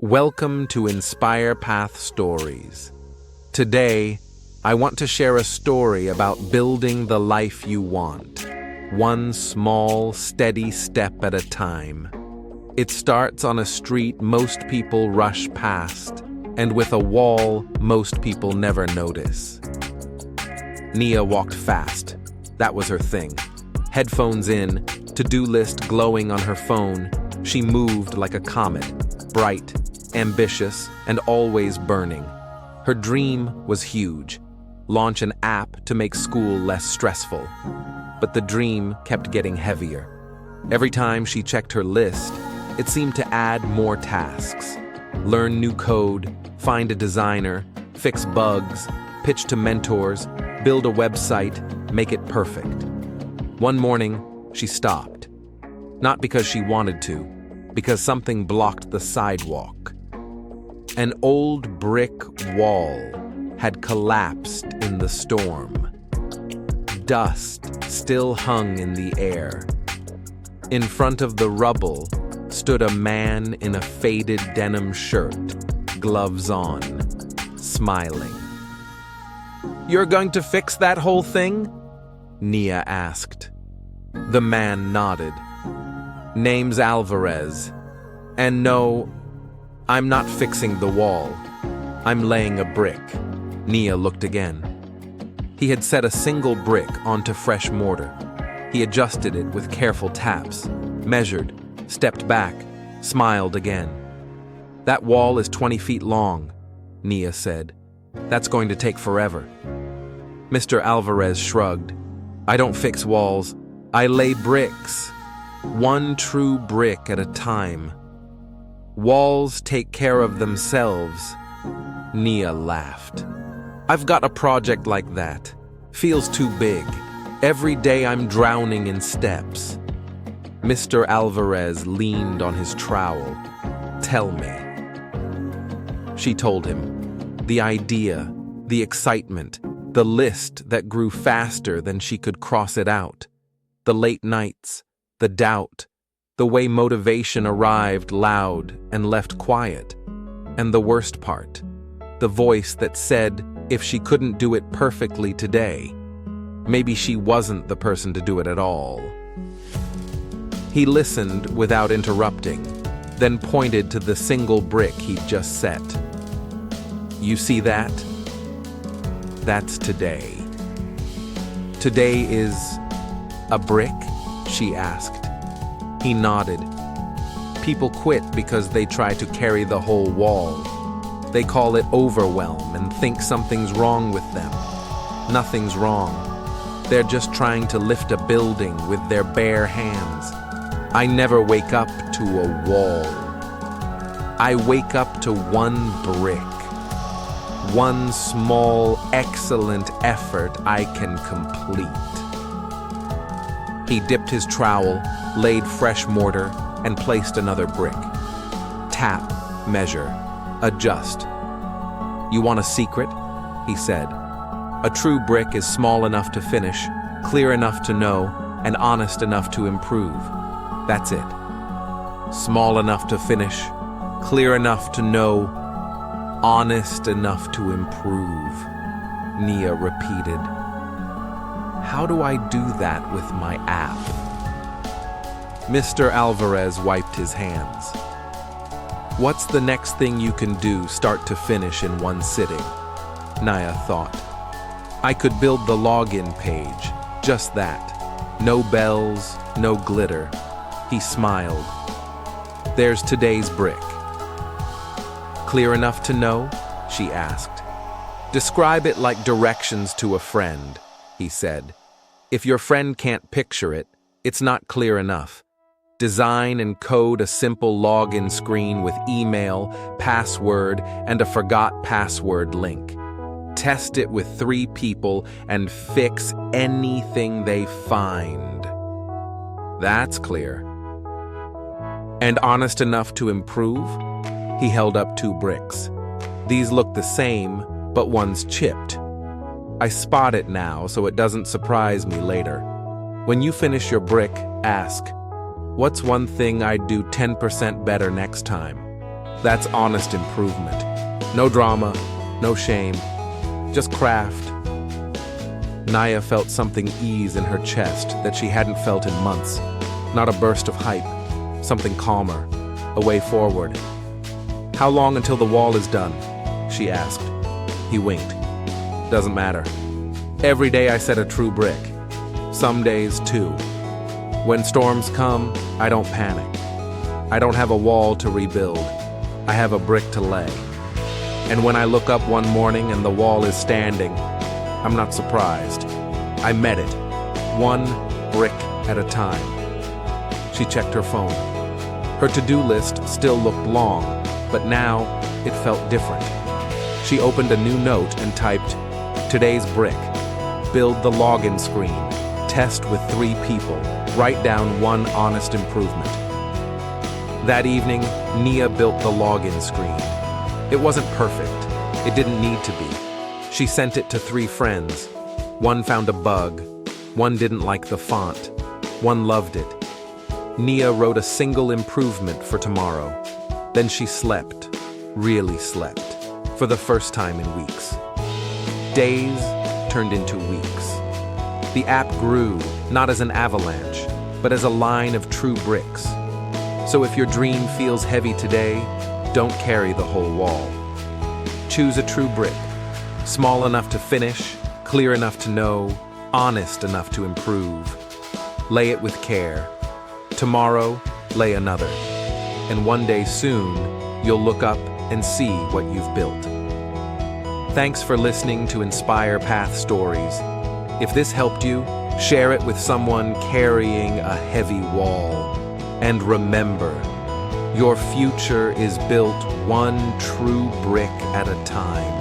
Welcome to Inspire Path Stories. Today, I want to share a story about building the life you want, one small, steady step at a time. It starts on a street most people rush past, and with a wall most people never notice. Nia walked fast. That was her thing. Headphones in, to-do list glowing on her phone, she moved like a comet, bright, ambitious, and always burning. Her dream was huge: launch an app to make school less stressful. But the dream kept getting heavier. Every time she checked her list, it seemed to add more tasks. Learn new code, find a designer, fix bugs, pitch to mentors, build a website, make it perfect. One morning, she stopped. Not because she wanted to, because something blocked the sidewalk. An old brick wall had collapsed in the storm. Dust still hung in the air. In front of the rubble stood a man in a faded denim shirt, gloves on, smiling. "You're going to fix that whole thing?" Nia asked. The man nodded. "Name's Alvarez. And no, I'm not fixing the wall. I'm laying a brick." Nia looked again. He had set a single brick onto fresh mortar. He adjusted it with careful taps, measured, stepped back, smiled again. "That wall is 20 feet long," Nia said. "That's going to take forever." Mr. Alvarez shrugged. "I don't fix walls. I lay bricks. One true brick at a time. Walls take care of themselves." Nia laughed. "I've got a project like that. Feels too big. Every day I'm drowning in steps." Mr. Alvarez leaned on his trowel. "Tell me." She told him. The idea, the excitement, the list that grew faster than she could cross it out. The late nights, the doubt, the way motivation arrived loud and left quiet. And the worst part, the voice that said if she couldn't do it perfectly today, maybe she wasn't the person to do it at all. He listened without interrupting, then pointed to the single brick he'd just set. "You see that? That's today." "Today is a brick?" she asked. He nodded. People quit because they try to carry the whole wall. They call it overwhelm and think something's wrong with them. Nothing's wrong. They're just trying to lift a building with their bare hands. I never wake up to a wall. I wake up to one brick. One small, excellent effort I can complete. He dipped his trowel, laid fresh mortar, and placed another brick. Tap, measure, adjust. "You want a secret?" he said. "A true brick is small enough to finish, clear enough to know, and honest enough to improve. That's it. Small enough to finish, clear enough to know, honest enough to improve," Nia repeated. "How do I do that with my app?" Mr. Alvarez wiped his hands. "What's the next thing you can do start to finish in one sitting?" Nia thought. "I could build the login page, just that. No bells, no glitter." He smiled. "There's today's brick." "Clear enough to know?" she asked. "Describe it like directions to a friend," he said. "If your friend can't picture it, it's not clear enough. Design and code a simple login screen with email, password, and a forgot password link. Test it with 3 people and fix anything they find. That's clear. And honest enough to improve?" He held up 2 bricks. "These look the same, but one's chipped. I spot it now so it doesn't surprise me later. When you finish your brick, ask, 'What's one thing I'd do 10% better next time?'" That's honest improvement. No drama, no shame, just craft. Naya felt something ease in her chest that she hadn't felt in months. Not a burst of hype, something calmer, a way forward. "How long until the wall is done?" she asked. He winked. "Doesn't matter. Every day I set a true brick. Some days, two. When storms come, I don't panic. I don't have a wall to rebuild. I have a brick to lay. And when I look up one morning and the wall is standing, I'm not surprised. I met it, one brick at a time." She checked her phone. Her to-do list still looked long, but now it felt different. She opened a new note and typed, "Today's brick. Build the login screen. Test with 3 people. Write down one honest improvement." That evening, Nia built the login screen. It wasn't perfect. It didn't need to be. She sent it to 3 friends. One found a bug. One didn't like the font. One loved it. Nia wrote a single improvement for tomorrow. Then she slept, really slept, for the first time in weeks. Days turned into weeks. The app grew, not as an avalanche, but as a line of true bricks. So if your dream feels heavy today, don't carry the whole wall. Choose a true brick, small enough to finish, clear enough to know, honest enough to improve. Lay it with care. Tomorrow, lay another. And one day soon, you'll look up and see what you've built. Thanks for listening to Inspire Path Stories. If this helped you, share it with someone carrying a heavy wall. And remember, your future is built one true brick at a time.